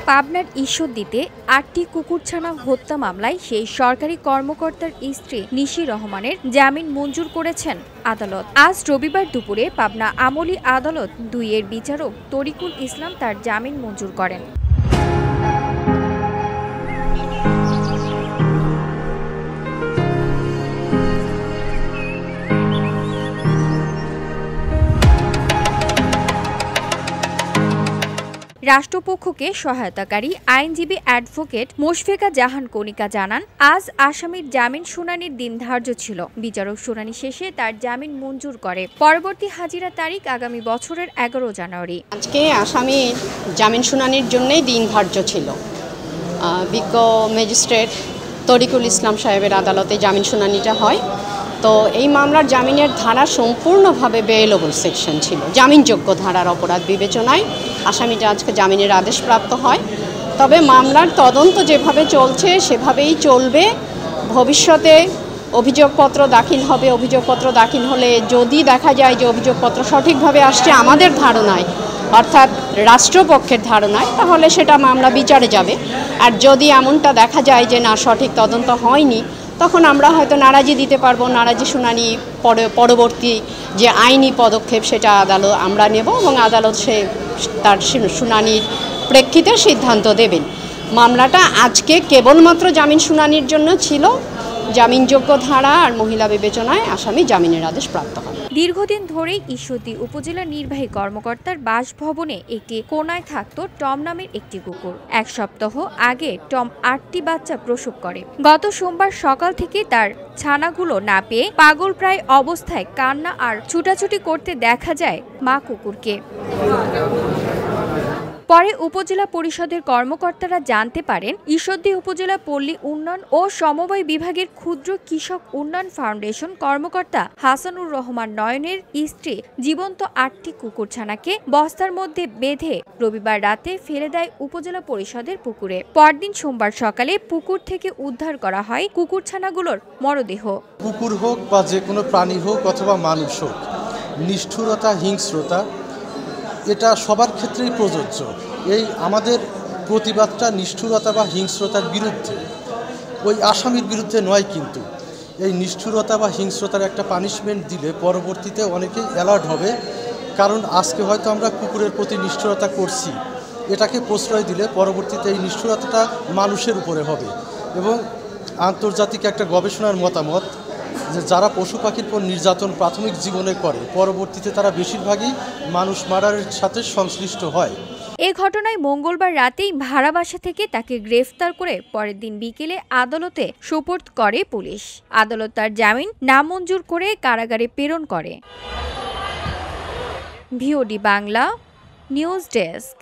পাবনার ঈশ্বরদীতে ৮টি কুকুরছানা হত্যা মামলায় সেই সরকারি কর্মকর্তার স্ত্রী নিশি রহমানের জামিন মঞ্জুর করেছেন আদালত। আজ রবিবার দুপুরে পাবনা আমলি আদালত ২ এর বিচারক তরিকুল ইসলাম তার জামিন মঞ্জুর করেন। রাষ্ট্রপক্ষকে সহায়তাকারী আইনজীবী অ্যাডভোকেট মোশফেকা জাহান কণিকা জানান, আজ আসামির জামিন শুনানির দিন ধার্য ছিল। বিচারক শুনানি শেষে তার জামিন মঞ্জুর করে। পরবর্তী হাজিরা তারিখ আগামী বছরের ১১ জানুয়ারি। আজকে আসামির জামিন শুনানির জন্যই দিন ধার্য ছিল। বিজ্ঞ ম্যাজিস্ট্রেট তরিকুল ইসলাম সাহেবের আদালতে জামিন শুনানিটা হয়। তো এই মামলার জামিনের ধারা সম্পূর্ণভাবে বেইলেবল সেকশন ছিল। জামিনযোগ্য ধারার অপরাধ বিবেচনায় আসামিটা আজকে জামিনের আদেশ প্রাপ্ত হয়। তবে মামলার তদন্ত যেভাবে চলছে সেভাবেই চলবে। ভবিষ্যতে অভিযোগপত্র দাখিল হবে। অভিযোগপত্র দাখিল হলে যদি দেখা যায় যে অভিযোগপত্র সঠিকভাবে আসছে আমাদের ধারণায়, অর্থাৎ রাষ্ট্রপক্ষের ধারণায়, তাহলে সেটা মামলা বিচারে যাবে। আর যদি এমনটা দেখা যায় যে না, সঠিক তদন্ত হয়নি, তখন আমরা হয়তো নারাজি দিতে পারবো। নারাজি শুনানি পরবর্তী যে আইনি পদক্ষেপ সেটা আমরা নেব এবং আদালত তার শুনানির প্রেক্ষিতে সিদ্ধান্ত দেবেন। মামলাটা আজকে কেবলমাত্র জামিন শুনানির জন্য ছিল। জামিনযোগ্য ধারা আর মহিলা বিবেচনায় আসামি জামিনের আদেশ প্রাপ্ত হয়। দীর্ঘদিন ধরেই ঈশ্বরদী উপজেলা নির্বাহী কর্মকর্তার বাসভবনে একটি কোনায় থাকত টম নামের একটি কুকুর। ১ সপ্তাহ আগে টম ৮টি বাচ্চা প্রসব করে। গত সোমবার সকাল থেকে তার ছানাগুলো না পেয়ে পাগল প্রায় অবস্থায় কান্না আর ছুটাছুটি করতে দেখা যায় মা কুকুরকে। পরে উপজেলা পরিষদের কর্মকর্তারা জানতে পারেন, ঈশ্বরদী উপজেলা পল্লী উন্নয়ন ও সমবায় বিভাগের ক্ষুদ্র কৃষক উন্নয়ন ফাউন্ডেশন কর্মকর্তা হাসানুর রহমান নয়নের স্ত্রী জীবন্ত ৮টি কুকুরছানাকে বস্তার মধ্যে বেঁধে রবিবার রাতে ফেলে দেয় উপজেলা পরিষদের পুকুরে। পরদিন সোমবার সকালে পুকুর থেকে উদ্ধার করা হয় কুকুরছানাগুলোর মরদেহ। কুকুর হোক বা যে কোনো প্রাণী হোক অথবা মানুষ হোক, নিষ্ঠুরতা, হিংস্রতা এটা সবার ক্ষেত্রেই প্রযোজ্য। এই আমাদের প্রতিবাদটা নিষ্ঠুরতা বা হিংস্রতার বিরুদ্ধে, ওই আসামির বিরুদ্ধে নয়। কিন্তু এই নিষ্ঠুরতা বা হিংস্রতার একটা পানিশমেন্ট দিলে পরবর্তীতে অনেকেই অ্যালার্ট হবে। কারণ আজকে হয়তো আমরা কুকুরের প্রতি নিষ্ঠুরতা করছি, এটাকে প্রশ্রয় দিলে পরবর্তীতে এই নিষ্ঠুরতাটা মানুষের উপরে হবে। এবং আন্তর্জাতিক একটা গবেষণার মতামত যে যারা পশু পাখির উপর নির্যাতন প্রাথমিক জীবনে করে, পরবর্তীতে তারা বেশিরভাগই মানুষ মার্ডারের সাথে সংশ্লিষ্ট হয়। এ ঘটনায় মঙ্গলবার রাতেই ভাড়া বাসা থেকে তাকে গ্রেফতার করে পরের দিন বিকেলে আদালতে সোপর্দ করে পুলিশ। আদালত তার জামিন নামঞ্জুর করে কারাগারে প্রেরণ করে। VOD Bangla news desk.